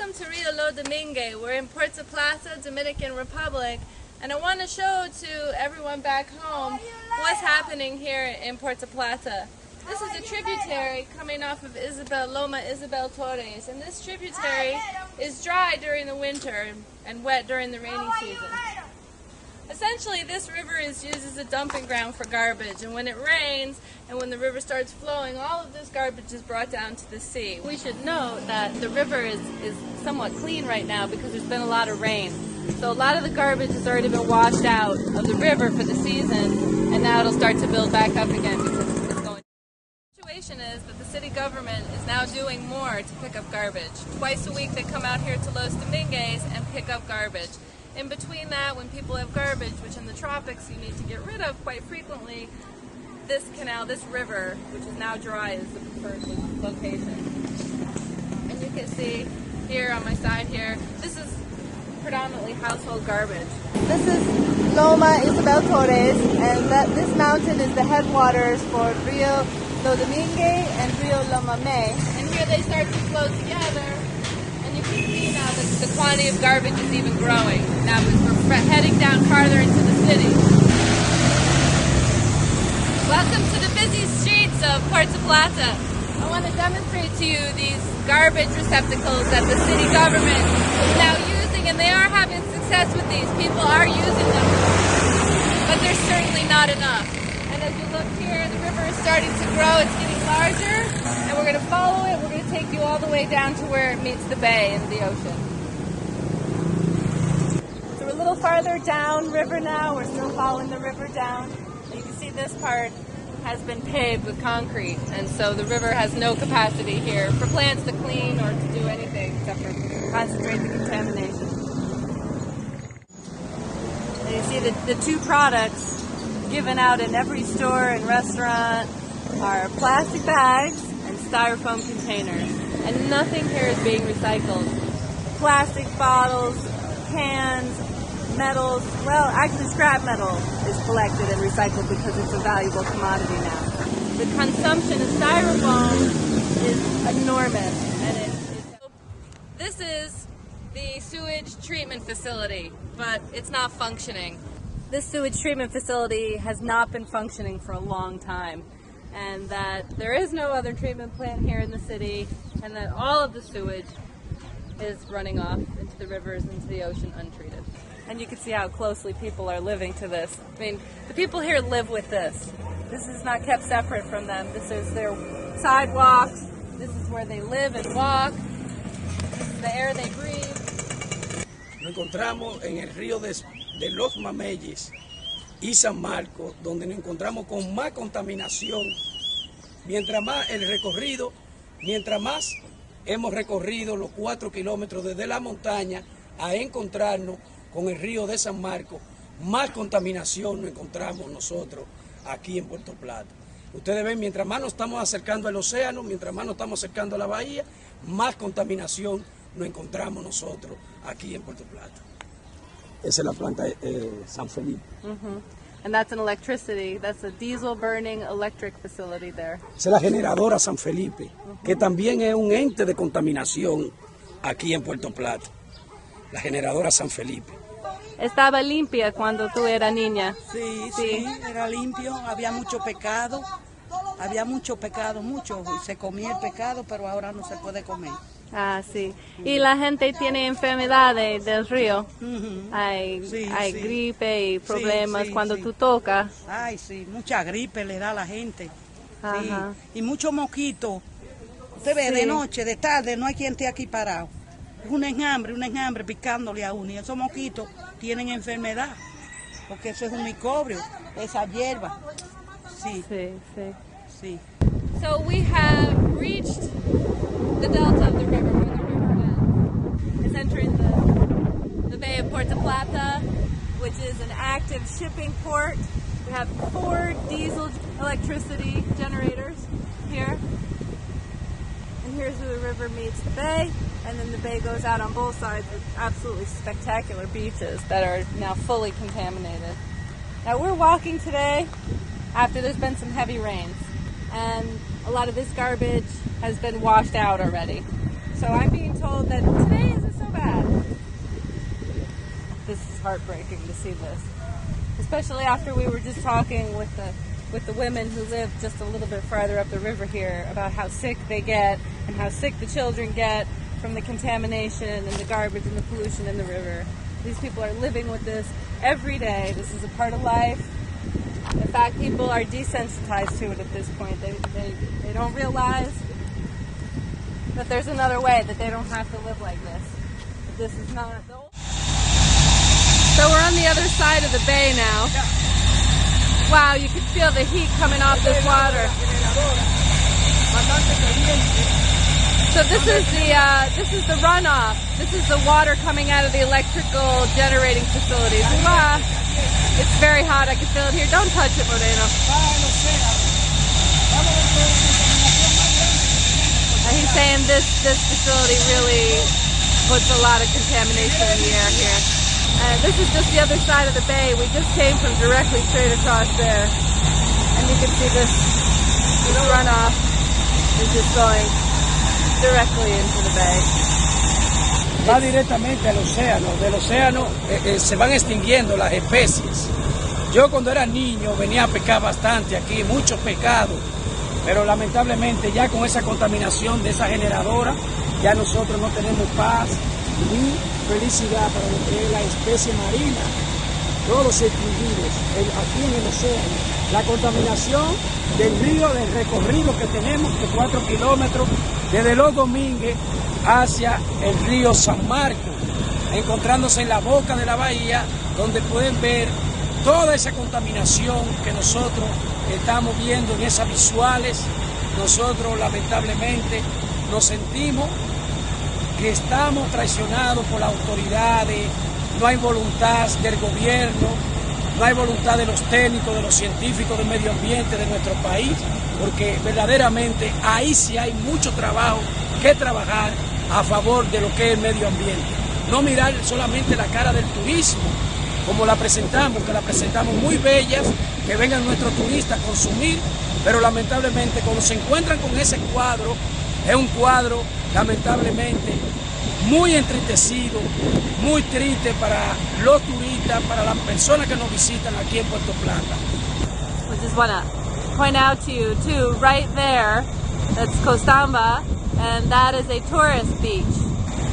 Welcome to Rio Lo Domingue. We're in Puerto Plata, Dominican Republic, and I want to show to everyone back home what's happening here in Puerto Plata. This is a tributary coming off of Loma Isabel Torres, and this tributary is dry during the winter and wet during the rainy season. Essentially, this river is used as a dumping ground for garbage, and when it rains and when the river starts flowing, all of this garbage is brought down to the sea. We should note that the river is somewhat clean right now because there's been a lot of rain. So a lot of the garbage has already been washed out of the river for the season, and now it'll start to build back up again because it's going. The situation is that the city government is now doing more to pick up garbage. Twice a week they come out here to Los Domingues and pick up garbage. In between that, when people have garbage, which in the tropics you need to get rid of quite frequently, this canal, this river, which is now dry, is the preferred location. And you can see here on my side here, this is predominantly household garbage. This is Loma Isabel Torres, and this mountain is the headwaters for Rio Lo Domingue and Rio Loma May. And here they start to flow together. You can see now that the quantity of garbage is even growing. Now we're heading down farther into the city. Welcome to the busy streets of Puerto Plata. I want to demonstrate to you these garbage receptacles that the city government is now using, and they are having success with these. People are using them, but there's certainly not enough. And as you look here, the river is starting to grow. It's getting larger, and we're going to follow it. We're going to take you all the way down to where it meets the bay and the ocean. So we're a little farther down river now. We're still following the river down. You can see this part has been paved with concrete, and so the river has no capacity here for plants to clean or to do anything except for concentrate the contamination. And you see the two products given out in every store and restaurant are plastic bags and styrofoam containers, and nothing here is being recycled. Plastic bottles, cans, metals, well, actually scrap metal is collected and recycled because it's a valuable commodity now. The consumption of styrofoam is enormous, and this is the sewage treatment facility, but it's not functioning. This sewage treatment facility has not been functioning for a long time, and that there is no other treatment plant here in the city, and that all of the sewage is running off into the rivers, into the ocean untreated. And you can see how closely people are living to this. I mean, the people here live with this. This is not kept separate from them. This is their sidewalks. This is where they live and walk. This is the air they breathe. Nos encontramos en el río de Los Mameyes y San Marcos, donde nos encontramos con más contaminación. Mientras más el recorrido, mientras más hemos recorrido los 4 kilómetros desde la montaña a encontrarnos con el río de San Marcos, más contaminación nos encontramos nosotros aquí en Puerto Plata. Ustedes ven, mientras más nos estamos acercando al océano, mientras más nos estamos acercando a la bahía, más contaminación nos encontramos nosotros aquí en Puerto Plata. Esa es la planta San Felipe. And that's an electricity, that's a diesel burning electric facility there. Esa es la generadora San Felipe, que también es un ente de contaminación aquí en Puerto Plata. La generadora San Felipe. ¿Estaba limpia cuando tú eras niña? Sí, era limpio, había mucho pecado, mucho, se comía el pecado, pero ahora no se puede comer. Ah, sí. Y la gente tiene enfermedades del río. Hay gripe y problemas cuando tú tocas. Ay, sí, mucha gripe le da a la gente. Ajá. Sí. Y mucho mosquito. Usted ve, de noche, de tarde, no hay quien esté aquí parado. Es un enjambre picándole a uno. Y esos mosquitos tienen enfermedad, porque eso es un microbio, esa hierba. Sí. So we have reached the delta of the river, where the river bends. It's entering the Bay of Puerto Plata, which is an active shipping port. We have 4 diesel electricity generators here. And here's where the river meets the bay, and then the bay goes out on both sides with absolutely spectacular beaches that are now fully contaminated. Now we're walking today after there's been some heavy rains, and a lot of this garbage has been washed out already. So I'm being told that today isn't so bad. This is heartbreaking to see this, especially after we were just talking with the women who live just a little bit farther up the river here about how sick they get and how sick the children get from the contamination and the garbage and the pollution in the river. These people are living with this every day. This is a part of life. In fact, people are desensitized to it at this point. They don't realize that there's another way, that they don't have to live like this. That this is not... So we're on the other side of the bay now. Wow, you can feel the heat coming off this water. So this is the runoff. This is the water coming out of the electrical generating facilities. Wow. It's very hot. I can feel it here. Don't touch it, Moreno. He's saying this facility really puts a lot of contamination in the air here. This is just the other side of the bay. We just came from directly straight across there. And you can see this runoff is just going directly into the bay. Va directamente al océano. Del océano se van extinguiendo las especies. Yo cuando era niño venía a pescar bastante aquí, mucho pescado, pero lamentablemente ya con esa contaminación de esa generadora, ya nosotros no tenemos paz ni felicidad para lo que es la especie marina, todos extinguidos aquí en el océano. La contaminación del río, del recorrido que tenemos de 4 kilómetros desde Los Domínguez hacia el río San Marcos, encontrándose en la boca de la bahía, donde pueden ver toda esa contaminación que nosotros estamos viendo en esas visuales. Nosotros lamentablemente nos sentimos que estamos traicionados por las autoridades, no hay voluntad del gobierno, no hay voluntad de los técnicos, de los científicos del medio ambiente de nuestro país, porque verdaderamente ahí sí hay mucho trabajo que trabajar a favor de lo que es el medio ambiente. No mirar solamente la cara del turismo, como la presentamos, que la presentamos muy bellas, que vengan nuestros turistas a consumir, pero lamentablemente cuando se encuentran con ese cuadro, es un cuadro lamentablemente muy entristecido, muy triste para los turistas, para las personas que nos visitan aquí en Puerto Plata. I just want to point out to you too, right there, that's Costamba, and that is a tourist beach,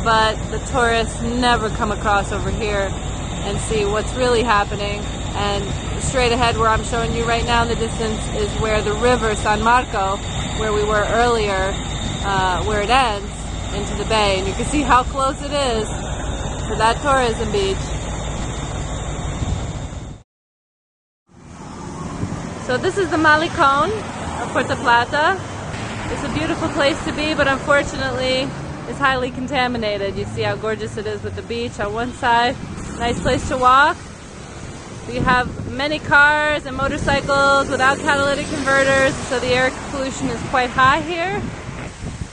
but the tourists never come across over here and see what's really happening. And straight ahead where I'm showing you right now in the distance is where the river San Marco, where we were earlier, where it ends into the bay, and you can see how close it is to that tourism beach. So this is the Malecón of Puerto Plata. It's a beautiful place to be, but unfortunately it's highly contaminated. You see how gorgeous it is with the beach on one side. Nice place to walk. We have many cars and motorcycles without catalytic converters, so the air pollution is quite high here.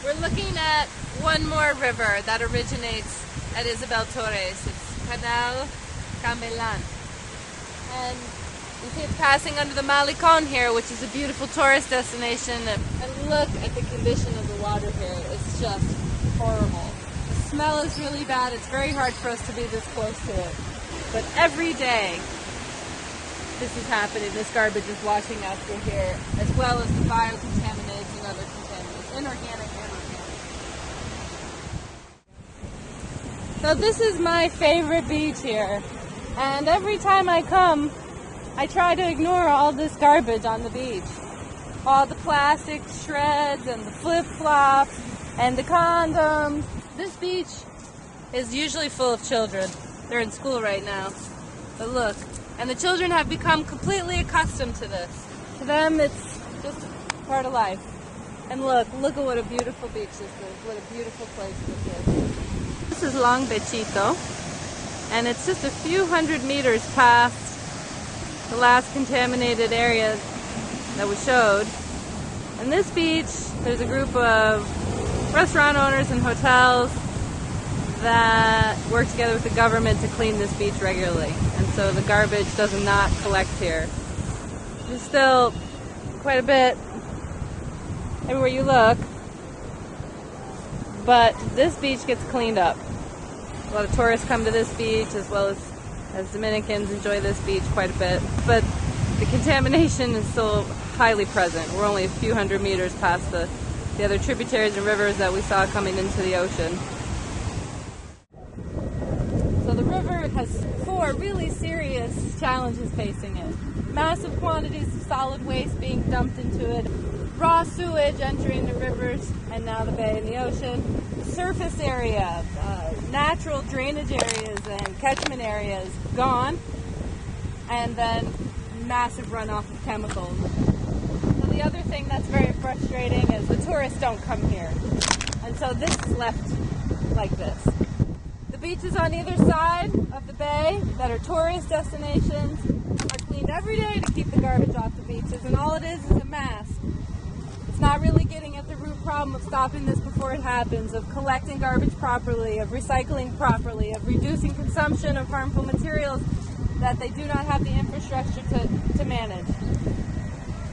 We're looking at one more river that originates at Isabel Torres. It's Canal Cambelan. And you see it passing under the Malecón here, which is a beautiful tourist destination. And look at the condition of the water here. It's just horrible. The smell is really bad. It's very hard for us to be this close to it. But every day, this is happening. This garbage is washing out through here, as well as the biocontaminants and other contaminants, inorganic and organic. So this is my favorite beach here. And every time I come, I try to ignore all this garbage on the beach. All the plastic shreds and the flip-flops and the condoms. This beach is usually full of children. They're in school right now. But look, and the children have become completely accustomed to this. To them, it's just part of life. And look at what a beautiful beach this is. What a beautiful place this is. This is Long Bechito, and it's just a few hundred meters past the last contaminated area that we showed. And this beach, there's a group of restaurant owners and hotels that work together with the government to clean this beach regularly. And so the garbage does not collect here. There's still quite a bit everywhere you look. but this beach gets cleaned up. A lot of tourists come to this beach, as well as Dominicans enjoy this beach quite a bit, but the contamination is still highly present. We're only a few hundred meters past the other tributaries and rivers that we saw coming into the ocean. So the river has 4 really serious challenges facing it. Massive quantities of solid waste being dumped into it, raw sewage entering the rivers and now the bay and the ocean, surface area, natural drainage areas and catchment areas gone, and then massive runoff of chemicals. So the other thing that's very frustrating is the tourists don't come here, and so this is left like this. The beaches on either side of the bay that are tourist destinations are cleaned every day to keep the garbage off the beaches, and all it is a mask. It's not really getting at the root problem of stopping this before it happens, of collecting garbage properly, of recycling properly, of reducing consumption of harmful materials that they do not have the infrastructure to manage.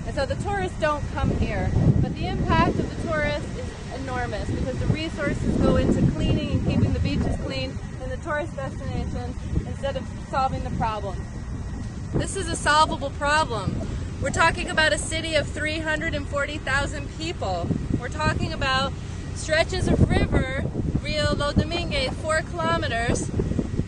And so the tourists don't come here, but the impact of the tourists is enormous because the resources go into cleaning and keeping the beaches clean in the tourist destinations instead of solving the problem. This is a solvable problem. We're talking about a city of 340,000 people. We're talking about stretches of river, Rio Lo Domingue, 4 kilometers,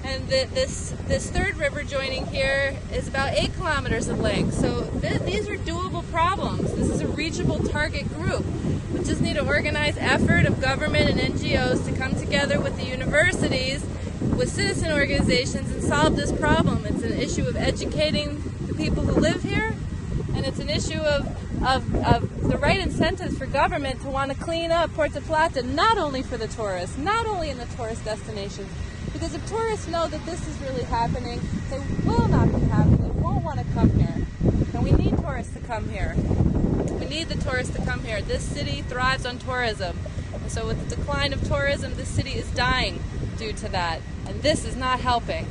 and this third river joining here is about 8 kilometers in length. So these are doable problems. This is a reachable target group. We just need an organized effort of government and NGOs to come together with the universities, with citizen organizations, and solve this problem. It's an issue of educating the people who live here, and it's an issue of the right incentives for government to want to clean up Puerto Plata, not only for the tourists, not only in the tourist destinations, because if tourists know that this is really happening, they will not be happy, they won't want to come here. And we need tourists to come here. We need the tourists to come here. This city thrives on tourism. And so with the decline of tourism, this city is dying due to that. And this is not helping.